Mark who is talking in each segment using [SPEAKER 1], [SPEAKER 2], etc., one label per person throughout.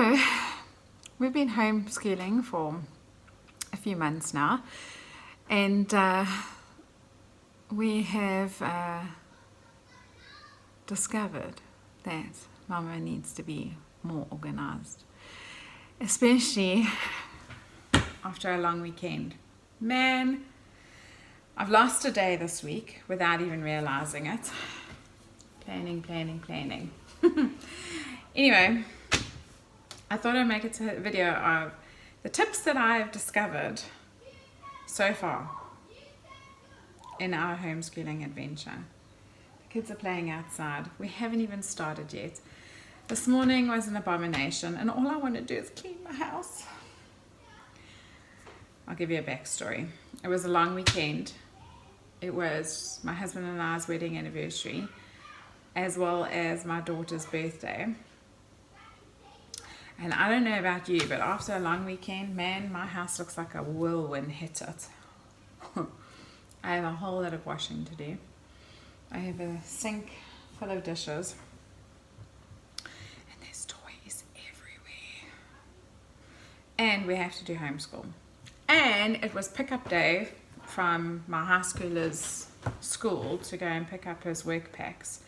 [SPEAKER 1] So we've been homeschooling for a few months now, and we have discovered that Mama needs to be more organized, especially after a long weekend. Man, I've lost a day this week without even realizing it. Planning. Anyway, I thought I'd make a video of the tips that I've discovered so far in our homeschooling adventure. The kids are playing outside. We haven't even started yet. This morning was an abomination, and all I want to do is clean my house. I'll give you a backstory. It was a long weekend. It was my husband and I's wedding anniversary, as well as my daughter's birthday. And I don't know about you, but after a long weekend, man, my house looks like a whirlwind hit it. I have a whole lot of washing to do. I have a sink full of dishes. And there's toys everywhere. And we have to do homeschool. And it was pickup day from my high schooler's school to go and pick up his work packs.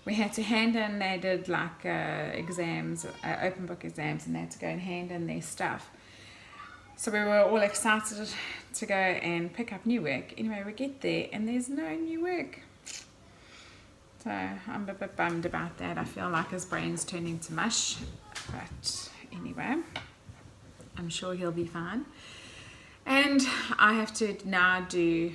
[SPEAKER 1] We had to hand in, they did like exams, open book exams, and they had to go and hand in their stuff. So we were all excited to go and pick up new work. Anyway, we get there and there's no new work. So I'm a bit bummed about that. I feel like his brain's turning to mush. But anyway, I'm sure he'll be fine. And I have to now do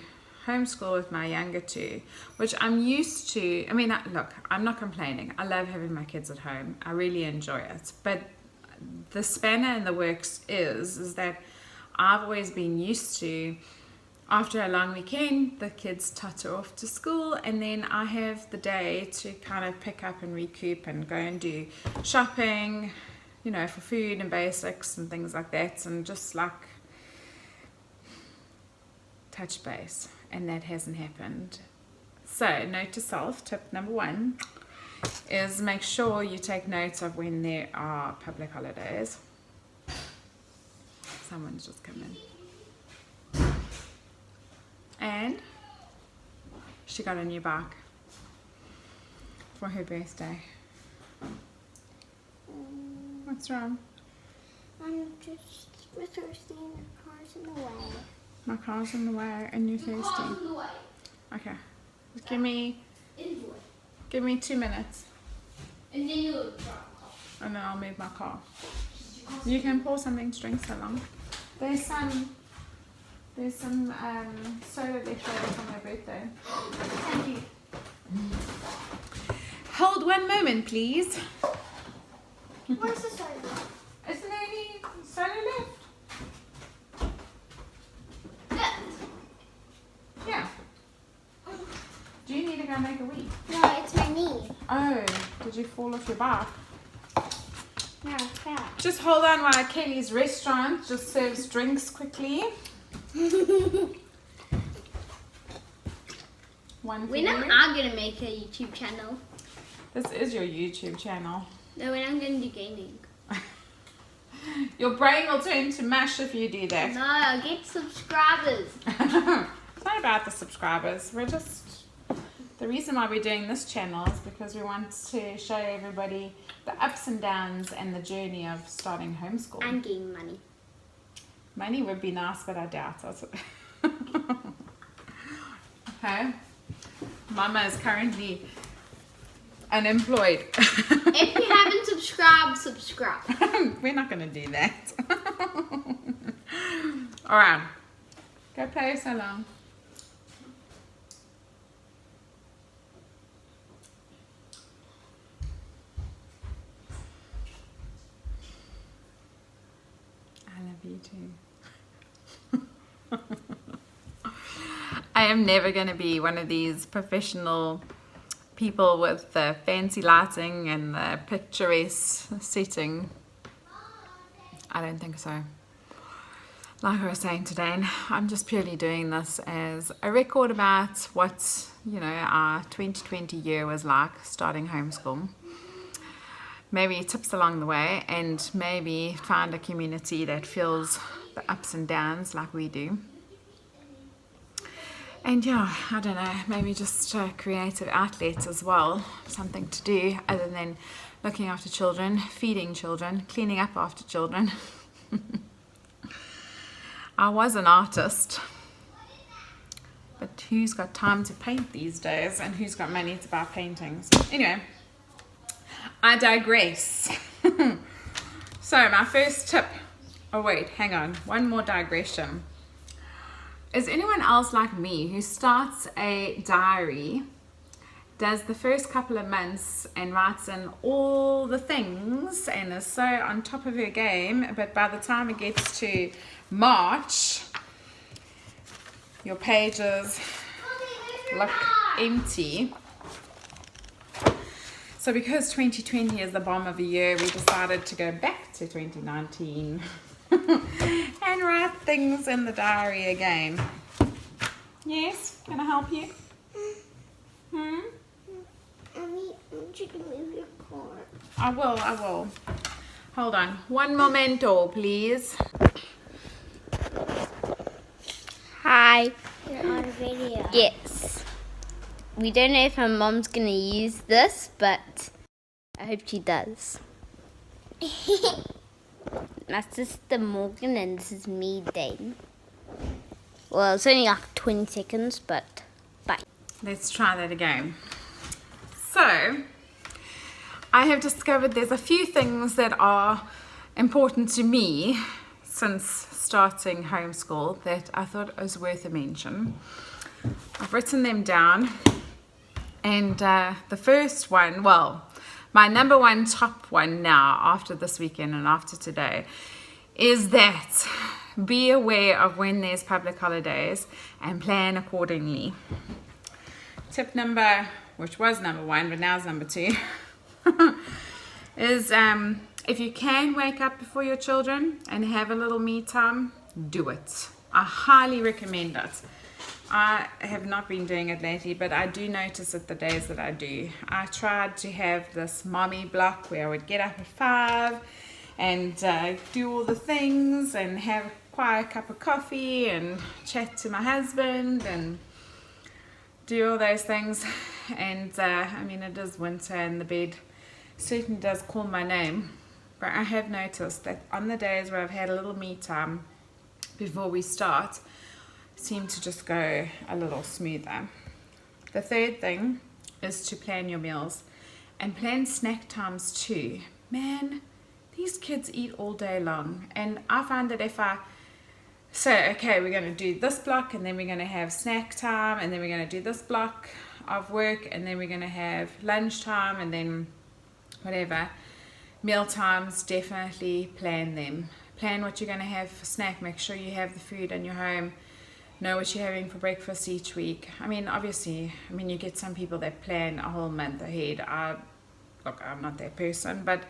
[SPEAKER 1] homeschool with my younger two, which I'm used to. I mean, look, I'm not complaining. I love having my kids at home. I really enjoy it. But the spanner in the works is that I've always been used to, after a long weekend, the kids tutter off to school, and then I have the day to kind of pick up and recoup and go and do shopping, you know, for food and basics and things like that, and just like touch base. And that hasn't happened. So, note to self, tip number 1 is make sure you take notes of when there are public holidays. Someone's just come in. And she got a new bike for her birthday. What's wrong?
[SPEAKER 2] I'm just thirsty and the car's in the way.
[SPEAKER 1] My car's in the way and you're thirsty. Okay. Just give me 2 minutes.
[SPEAKER 2] And then you'll drive the car.
[SPEAKER 1] And then I'll move my car. You can pour something to drink so long. There's some soda left over from my birthday.
[SPEAKER 2] Thank you.
[SPEAKER 1] Hold one moment, please.
[SPEAKER 2] Where's the soda?
[SPEAKER 1] Isn't there any soda left? Yeah. Do you need to go make a wee?
[SPEAKER 2] No, it's my knee.
[SPEAKER 1] Oh, did you fall off your bike?
[SPEAKER 2] No, it's bad.
[SPEAKER 1] Just hold on while Kelly's restaurant just serves drinks quickly. One for
[SPEAKER 2] When
[SPEAKER 1] you.
[SPEAKER 2] am I going to make a YouTube channel?
[SPEAKER 1] This is your YouTube channel.
[SPEAKER 2] No, when I'm going to do gaming.
[SPEAKER 1] Your brain will turn to mush if you do that.
[SPEAKER 2] No, I'll get subscribers.
[SPEAKER 1] It's not about the subscribers. The reason why we're doing this channel is because we want to show everybody the ups and downs and the journey of starting homeschool.
[SPEAKER 2] And getting money.
[SPEAKER 1] Money would be nice, but I doubt it. Okay. Mama is currently unemployed.
[SPEAKER 2] If you haven't subscribed, subscribe.
[SPEAKER 1] We're not going to do that. Alright. Go play so long. I love you too. I am never going to be one of these professional people with the fancy lighting and the picturesque setting. I don't think so. Like I was saying today, I'm just purely doing this as a record about what, you know, our 2020 year was like starting homeschool. maybe tips along the way, and maybe find a community that feels the ups and downs like we do. And yeah, I don't know, maybe just creative outlets as well, something to do other than looking after children, feeding children, cleaning up after children. I was an artist, but who's got time to paint these days, and who's got money to buy paintings? Anyway, I digress. So my first tip, oh wait, hang on, one more digression. Is anyone else like me who starts a diary, does the first couple of months and writes in all the things and is so on top of her game, but by the time it gets to March, your pages look empty? So because 2020 is the bomb of a year, we decided to go back to 2019 and write things in the diary again. Yes? Can I help you?
[SPEAKER 2] I want you to move your car.
[SPEAKER 1] I will. Hold on. One momento, please.
[SPEAKER 3] Hi.
[SPEAKER 2] You're on video.
[SPEAKER 3] Yes. We don't know if my mom's going to use this, but I hope she does. My sister Morgan, and this is me, Dane. Well, it's only like 20 seconds, but bye.
[SPEAKER 1] Let's try that again. So, I have discovered there's a few things that are important to me since starting homeschool that I thought was worth a mention. I've written them down, and the first one, well, my number one top one now after this weekend and after today, is that be aware of when there's public holidays and plan accordingly. Tip number, which was number one, but now is number two, is if you can wake up before your children and have a little me time, do it. I highly recommend it. I have not been doing it lately, but I do notice it the days that I do. I tried to have this mommy block where I would get up at 5 and do all the things and have a quiet cup of coffee and chat to my husband and do all those things. And I mean, it is winter and the bed certainly does call my name, but I have noticed that on the days where I've had a little me time before we start, seem to just go a little smoother. The third thing is to plan your meals and plan snack times too. Man, these kids eat all day long, and I find that if I say, okay, we're going to do this block and then we're going to have snack time and then we're going to do this block of work and then we're going to have lunch time and then whatever, meal times, definitely plan them. Plan what you're going to have for snack. Make sure you have the food in your home. Know what you're having for breakfast each week. I mean, obviously, you get some people that plan a whole month ahead. Look, I'm not that person, but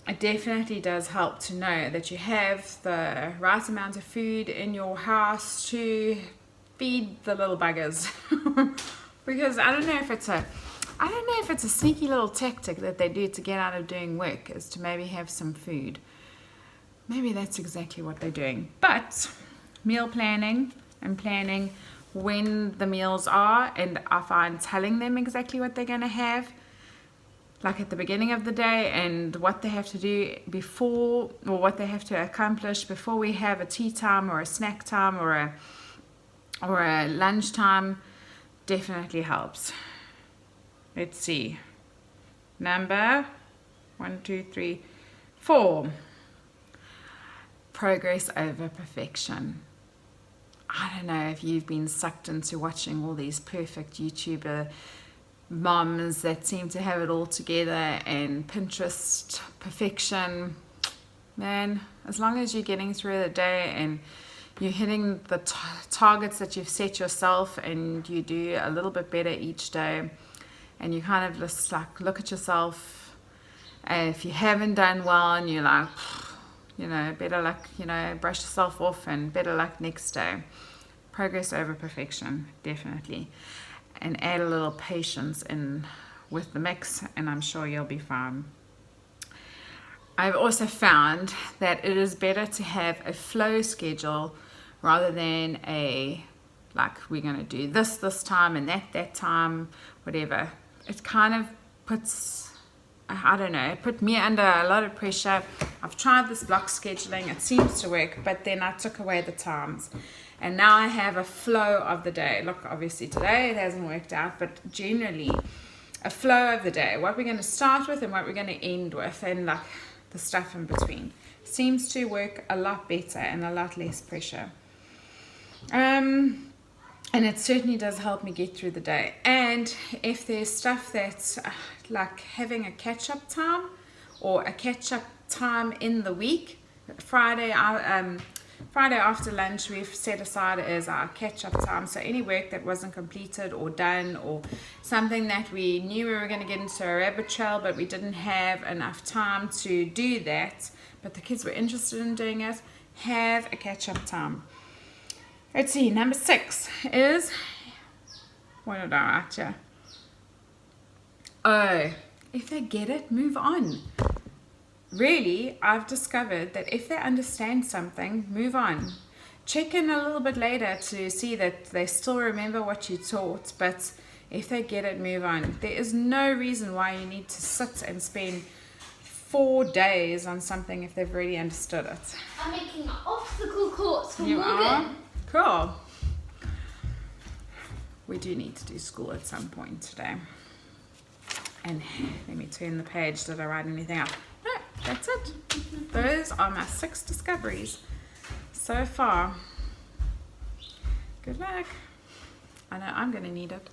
[SPEAKER 1] it definitely does help to know that you have the right amount of food in your house to feed the little buggers. Because I don't know if it's a sneaky little tactic that they do to get out of doing work, is to maybe have some food. Maybe that's exactly what they're doing. But meal planning and planning when the meals are, and I find telling them exactly what they're going to have, like at the beginning of the day, and what they have to do before, or what they have to accomplish before we have a tea time or a snack time or a lunch time, definitely helps. Let's see. Number 1, 2, 3, 4. Progress over perfection. I don't know if you've been sucked into watching all these perfect YouTuber moms that seem to have it all together and Pinterest perfection. Man, as long as you're getting through the day and you're hitting the targets that you've set yourself, and you do a little bit better each day, and you kind of just like look at yourself, and if you haven't done well and you're like, better luck, brush yourself off and better luck next day. Progress over perfection, definitely. And add a little patience in with the mix, and I'm sure you'll be fine. I've also found that it is better to have a flow schedule rather than a, like, we're going to do this time and that time, whatever. It kind of puts, I don't know, it put me under a lot of pressure. I've tried this block scheduling, it seems to work, but then I took away the times. And now I have a flow of the day. Look, obviously today it hasn't worked out, but generally a flow of the day. What we're going to start with and what we're going to end with, and like the stuff in between. Seems to work a lot better and a lot less pressure. And it certainly does help me get through the day. And if there's stuff that's like having a catch-up time or a catch-up time in the week, Friday after lunch we've set aside as our catch-up time. So any work that wasn't completed or done, or something that we knew we were going to get into a rabbit trail but we didn't have enough time to do that, but the kids were interested in doing it, have a catch-up time. Let's see, number 6 is, what did I write here? Oh, if they get it, move on. Really, I've discovered that if they understand something, move on. Check in a little bit later to see that they still remember what you taught, but if they get it, move on. There is no reason why you need to sit and spend 4 days on something if they've already understood it.
[SPEAKER 3] I'm making an obstacle course for
[SPEAKER 1] You
[SPEAKER 3] Morgan.
[SPEAKER 1] are? Cool. We do need to do school at some point today. And let me turn the page. Did I write anything else? No, that's it. Those are my 6 discoveries so far. Good luck. I know I'm going to need it.